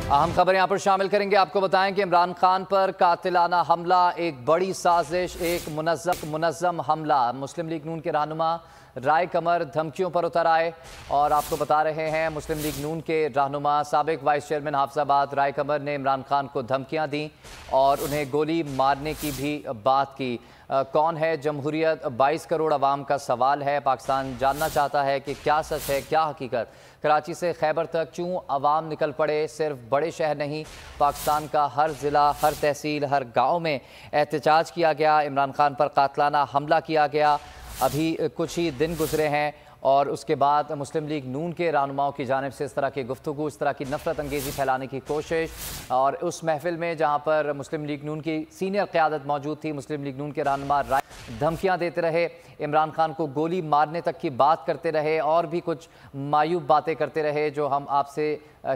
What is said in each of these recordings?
अहम खबर यहाँ पर शामिल करेंगे। आपको बताएं कि इमरान खान पर कातिलाना हमला एक बड़ी साजिश, एक मुनज़्ज़म हमला। मुस्लिम लीग नून के रहनुमा राय कमर धमकियों पर उतर आए और आपको बता रहे हैं मुस्लिम लीग नून के रहनुमा साबिक वाइस चेयरमैन हाफिजाबाद राय कमर ने इमरान खान को धमकियां दी और उन्हें गोली मारने की भी बात की। कौन है जमहूरियत? 22 करोड़ अवाम का सवाल है। पाकिस्तान जानना चाहता है कि क्या सच है, क्या हकीकत। कराची से खैबर तक क्यों अवाम निकल पड़े? सिर्फ बड़े शहर नहीं, पाकिस्तान का हर ज़िला, हर तहसील, हर गाँव में एहतजाज किया गया। इमरान खान पर कातिलाना हमला किया गया। अभी कुछ ही दिन गुजरे हैं और उसके बाद मुस्लिम लीग नून के रहनुमाओं की जानिब से इस तरह की गुफ्तगू, इस तरह की नफरत अंगेज़ी फैलाने की कोशिश। और उस महफिल में जहाँ पर मुस्लिम लीग नून की सीनियर क़यादत मौजूद थी, मुस्लिम लीग नून के रहनुमा राय धमकियाँ देते रहे, इमरान खान को गोली मारने तक की बात करते रहे और भी कुछ मायूब बातें करते रहे जो हम आपसे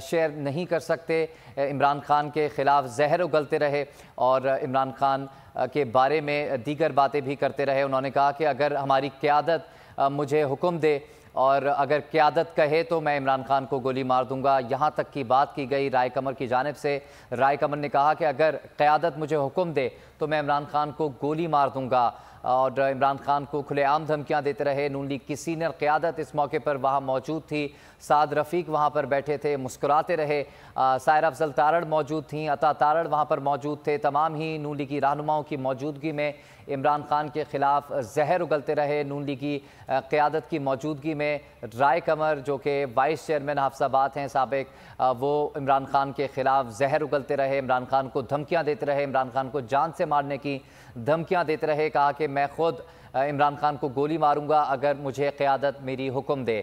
शेयर नहीं कर सकते। इमरान खान के ख़िलाफ़ जहर उगलते रहे और इमरान खान के बारे में दीगर बातें भी करते रहे। उन्होंने कहा कि अगर हमारी क़यादत मुझे हुक्म दे और अगर क़यादत कहे तो मैं इमरान खान को गोली मार दूंगा। यहाँ तक की बात की गई राय कमर की जानिब से। राय कमर ने कहा कि अगर क़यादत मुझे हुक्म दे तो मैं इमरान खान को गोली मार दूंगा और इमरान खान को खुलेआम धमकियां देते रहे। नून लीग की सीनियर क़यादत इस मौके पर वहाँ मौजूद थी। साद रफ़ीक वहाँ पर बैठे थे, मुस्कुराते रहे। सायरा अफजल तारड़ मौजूद थीं, अता तारड़ वहाँ पर मौजूद थे। तमाम ही नून लीगी रहनुमाओं की मौजूदगी में इमरान खान के ख़िलाफ़ जहर उगलते रहे। नून लीगी क़यादत की मौजूदगी में राय कमर जो कि वाइस चेयरमैन हाफिजाबाद हैं साबिक, वो इमरान खान के ख़िलाफ़ जहर उगलते रहे, इमरान खान को धमकियाँ देते रहे, इमरान खान को जान से मारने की धमकियाँ देते रहे। कहा कि मैं ख़ुद इमरान खान को गोली मारूंगा अगर मुझे क़यादत मेरी हुक्म दे।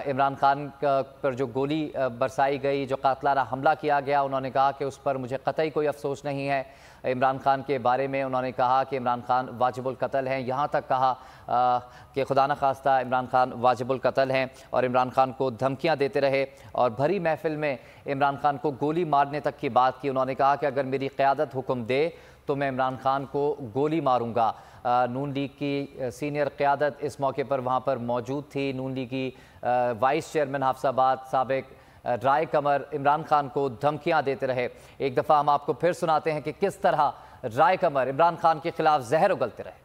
इमरान खान पर जो गोली बरसाई गई, जो कातिलाना हमला किया गया, उन्होंने कहा कि उस पर मुझे कतई कोई अफसोस नहीं है। इमरान खान के बारे में उन्होंने कहा कि इमरान खान वाजिबुल कत्ल हैं। यहाँ तक कहा कि खुदा न खास्ता इमरान खान वाजिबुल कत्ल हैं और इमरान खान को धमकियाँ देते रहे और भरी महफिल में इमरान खान को गोली मारने तक की बात की। उन्होंने कहा कि अगर मेरी क़यादत हुक्म दे तो मैं इमरान खान को गोली मारूंगा। नून लीग की सीनियर क़यादत इस मौके पर वहाँ पर मौजूद थी। नून लीग की वाइस चेयरमैन हाफिजाबाद साबिक राय कमर इमरान खान को धमकियाँ देते रहे। एक दफ़ा हम आपको फिर सुनाते हैं कि किस तरह राय कमर इमरान खान के खिलाफ जहर उगलते रहे।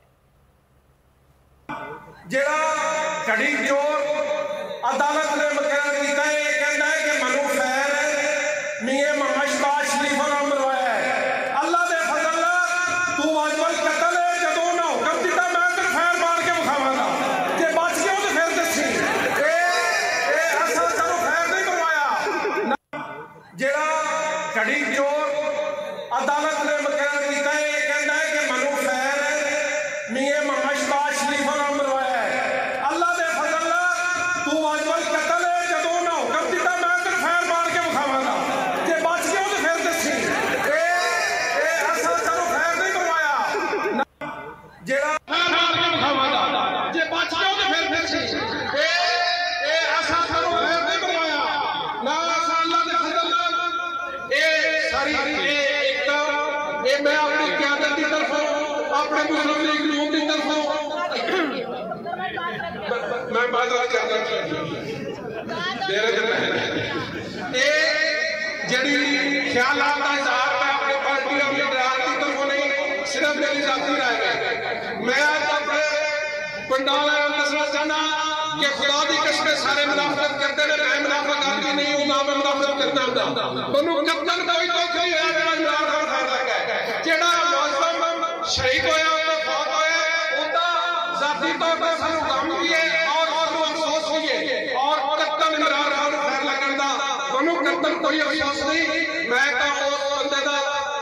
मैं अपनी क़यादत की तरफों, अपने मुस्लिम लीग नून की तरफों मैं बात करना जी ख्यालात का इजहार मैं अपने पार्टी और लीडरान की तरफों नहीं, सिर्फ मेरी जाती राय है। मैं आज अपने पंडाल दसना चाहना कि खुदा की कसम सारे मुनाफरत करते हैं, मैं मुनाफरत करती नहीं हूँ, ना मैं मुनाफरत करता हूँ। मनु कप्तान कोई तो कोई है शहीद होया फौत होया उनका जाती तौर पर सानू गम भी है और अफसोस भी है और कत्तल इमरान खान खैर लगन दा मनु कत्तल कोई अफसोस नहीं। मैं तो उस बंदे दा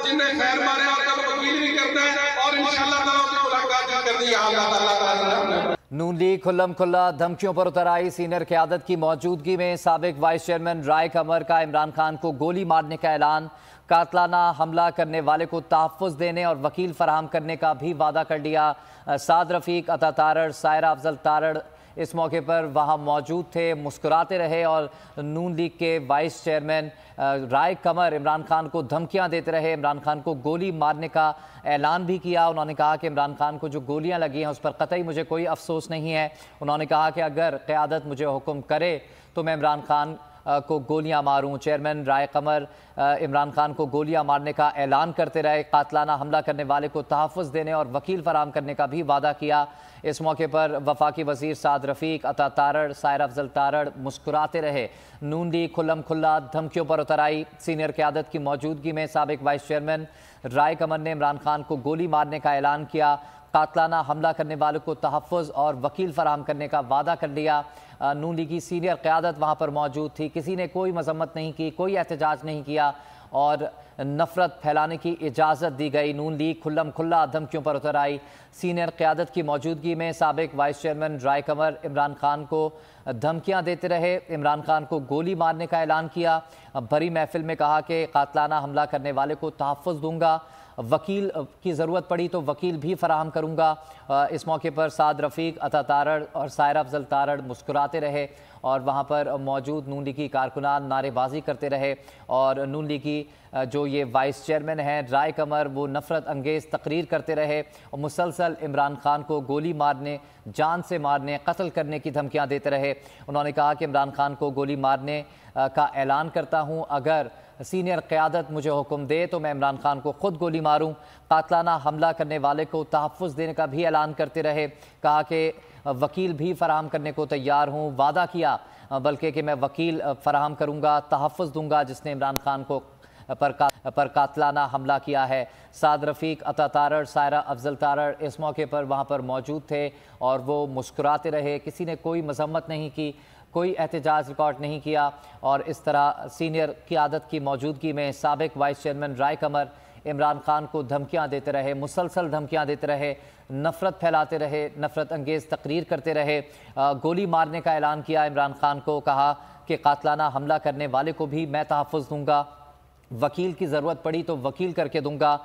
जिन्हें खैर मारे कल वकील भी करता है और इंशाअल्लाह ताला उसकी मुलाकात करनी है। अल्लाह ताला नून लीग खुल्लम खुल्ला धमकियों पर उतर आई। सीनियर क़यादत की मौजूदगी में साबिक वाइस चेयरमैन राय कमर का इमरान खान को गोली मारने का ऐलान, कातिलाना हमला करने वाले को तहफ़्फ़ुज़ देने और वकील फराहम करने का भी वादा कर लिया। साद रफ़ीक, अता तारड़, सायरा अफजल तारड़ इस मौके पर वहाँ मौजूद थे, मुस्कुराते रहे और नून लीग के वाइस चेयरमैन राय कमर इमरान खान को धमकियां देते रहे, इमरान खान को गोली मारने का ऐलान भी किया। उन्होंने कहा कि इमरान खान को जो गोलियां लगी हैं उस पर कतई मुझे कोई अफसोस नहीं है। उन्होंने कहा कि अगर क़यादत मुझे हुक्म करे तो मैं इमरान खान को गोलियां मारूं। चेयरमैन राय कमर इमरान खान को गोलियां मारने का ऐलान करते रहे, कातलाना हमला करने वाले को तहफ़्फ़ुज़ देने और वकील फराहम करने का भी वादा किया। इस मौके पर वफाकी वज़ीर साद रफ़ीक, अता तारड़, सायर अफजल तारड़ मुस्कुराते रहे। नून लीग खुल्लम खुल्ला धमकियों पर उतर आई। सीनियर क़यादत की मौजूदगी में साबिक़ वाइस चेयरमैन राय कमर ने इमरान खान को गोली मारने का ऐलान किया। कातलाना हमला करने वालों को तहफ़्फ़ुज़ और वकील फराहम करने का वादा कर लिया। नून लीग की सीनियर क़यादत वहाँ पर मौजूद थी। किसी ने कोई मजम्मत नहीं की, कोई एहतजाज नहीं किया और नफ़रत फैलाने की इजाज़त दी गई। नून लीग खुल्लम खुल्ला धमकियों पर उतर आई। सीनियर क़यादत की मौजूदगी में साबिक़ वाइस चेयरमैन राय कमर इमरान खान को धमकियां देते रहे, इमरान खान को गोली मारने का ऐलान किया। भरी महफिल में कहा कि कातलाना हमला करने वाले को तहफ़्फ़ुज़ दूंगा, वकील की ज़रूरत पड़ी तो वकील भी फराहम करूंगा। इस मौके पर साद रफ़ीक, अता तारड़ और सायर अफजल तारड़ मुस्कुराते रहे और वहाँ पर मौजूद नून लीगी कारकुनान नारेबाजी करते रहे। और नून लीगी जो ये वाइस चेयरमैन हैं राय कमर, वो नफ़रत अंगेज़ तकरीर करते रहे और मुसलसल इमरान खान को गोली मारने, जान से मारने, कत्ल करने की धमकियाँ देते रहे। उन्होंने कहा कि इमरान खान को गोली मारने का ऐलान करता हूँ, अगर सीनियर क़यादत मुझे हुक्म दे तो मैं इमरान खान को ख़ुद गोली मारूं। कातलाना हमला करने वाले को तहफ़्फ़ुज़ देने का भी ऐलान करते रहे। कहा कि वकील भी फराहम करने को तैयार हूं, वादा किया बल्कि कि मैं वकील फराहम करूंगा, तहफ़्फ़ुज़ दूंगा जिसने इमरान खान को पर कातलाना हमला किया है। साद रफ़ीक, अता तारड़, सायरा अफजल तारड़ इस मौके पर वहाँ पर मौजूद थे और वो मुस्कुराते रहे। किसी ने कोई मजम्मत नहीं की, कोई एहतजाज रिकॉर्ड नहीं किया। और इस तरह सीनियर क़यादत की मौजूदगी में साबिक़ वाइस चेयरमैन राय कमर इमरान खान को धमकियां देते रहे, मुसलसल धमकियां देते रहे, नफ़रत फैलाते रहे, नफ़रत अंगेज़ तकरीर करते रहे। गोली मारने का ऐलान किया इमरान खान को। कहा कि कातलाना हमला करने वाले को भी मैं तहफ़्फ़ुज़ दूंगा, वकील की ज़रूरत पड़ी तो वकील करके दूंगा।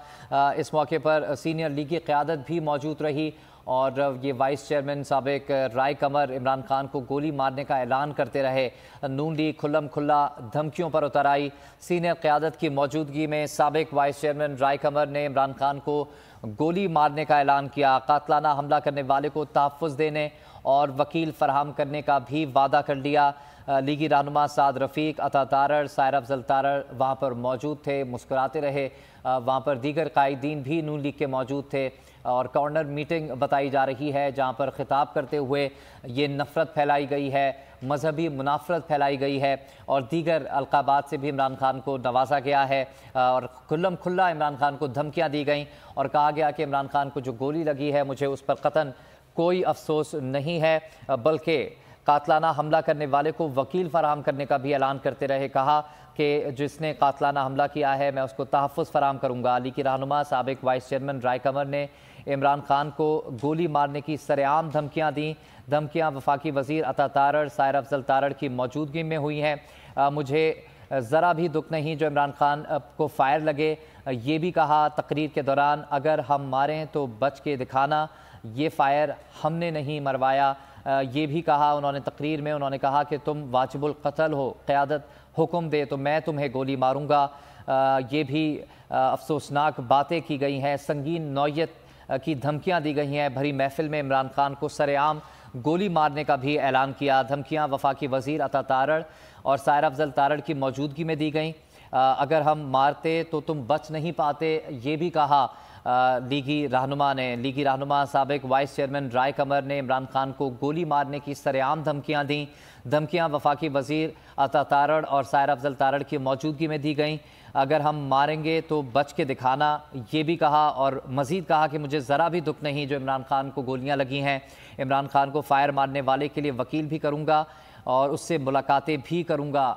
इस मौके पर सीनियर लीगी क़यादत भी मौजूद रही और ये वाइस चेयरमैन साबिक़ राय कमर इमरान खान को गोली मारने का ऐलान करते रहे। नून लीग खुल्लम खुल्ला धमकियों पर उतर आई। सीनियर क़यादत की मौजूदगी में साबिक़ वाइस चेयरमैन राय कमर ने इमरान खान को गोली मारने का ऐलान किया। कातलाना हमला करने वाले को तहफ़्फ़ुज़ देने और वकील फराहम करने का भी वादा कर लिया। लीगी रहनुमा साद रफ़ीक, अता तारड़, सायर अफजल तारड़ वहाँ पर मौजूद थे, मुस्कुराते रहे। वहाँ पर दीगर कायदीन भी नून लीग के मौजूद थे और कॉर्नर मीटिंग बताई जा रही है जहाँ पर ख़िताब करते हुए ये नफ़रत फैलाई गई है, मजहबी मुनाफरत फैलाई गई है और दीगर अलक़ाबात से भी इमरान खान को नवाजा गया है और खुल्लम खुल्ला इमरान खान को धमकियाँ दी गई और कहा गया कि इमरान खान को जो गोली लगी है मुझे उस पर क़तन कोई अफसोस नहीं है, बल्कि कातलाना हमला करने वाले को वकील फराहम करने का भी ऐलान करते रहे। कहा कि जिसने कातलाना हमला किया है मैं उसको तहफ़्फ़ुज़ फराहम करूँगा। लीगी रहनुमा साबिक़ वाइस चेयरमैन राय कमर ने इमरान खान को गोली मारने की सरेआम धमकियाँ दी। धमकियाँ वफाकी वज़ीर अता तारड़, सायर अफजल तारड़ की मौजूदगी में हुई हैं। मुझे ज़रा भी दुख नहीं जो इमरान खान को फ़ायर लगे। ये भी कहा तकरीर के दौरान, अगर हम मारें तो बच के दिखाना, ये फ़ायर हमने नहीं मरवाया। ये भी कहा उन्होंने तकरीर में, उन्होंने कहा कि तुम वाजिबुल क़त्ल हो, क़यादत हुक्म दे तो मैं तुम्हें गोली मारूंगा। ये भी अफसोसनाक बातें की गई हैं, संगीन नौयत की धमकियां दी गई हैं। भरी महफिल में इमरान खान को सरेआम गोली मारने का भी ऐलान किया। धमकियां वफाकी वज़ीर अता तारड़ और सायर अफजल तारड़ की मौजूदगी में दी गई। अगर हम मारते तो तुम बच नहीं पाते, ये भी कहा लीगी रहनुमा ने। लीगी रहनुमा साबिक़ वाइस चेयरमैन राय कमर ने इमरान खान को गोली मारने की सरेआम धमकियां दी। धमकियां वफाकी वज़ीर अता तारड़ और सायर अफजल तारड़ की मौजूदगी में दी गई। अगर हम मारेंगे तो बच के दिखाना, ये भी कहा और मज़ीद कहा कि मुझे ज़रा भी दुख नहीं जो इमरान खान को गोलियां लगी हैं। इमरान खान को फ़ायर मारने वाले के लिए वकील भी करूँगा और उससे मुलाकातें भी करूँगा।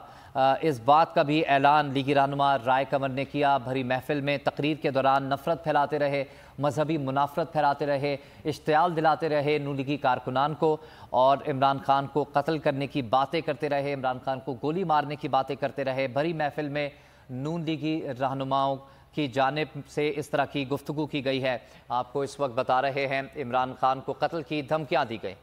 इस बात का भी ऐलान लीगी रहनुमा राय कमर ने किया। भरी महफिल में तकरीर के दौरान नफ़रत फैलाते रहे, मजहबी मुनाफरत फैलाते रहे, इश्तियाल दिलाते रहे नून लीगी कारकुनान को और इमरान खान को कत्ल करने की बातें करते रहे, इमरान खान को गोली मारने की बातें करते रहे। भरी महफिल में नून लीगी रहनुमाओं की जानिब से इस तरह की गुफ्तगू की गई है। आपको इस वक्त बता रहे हैं इमरान खान को कत्ल की धमकियाँ दी गई।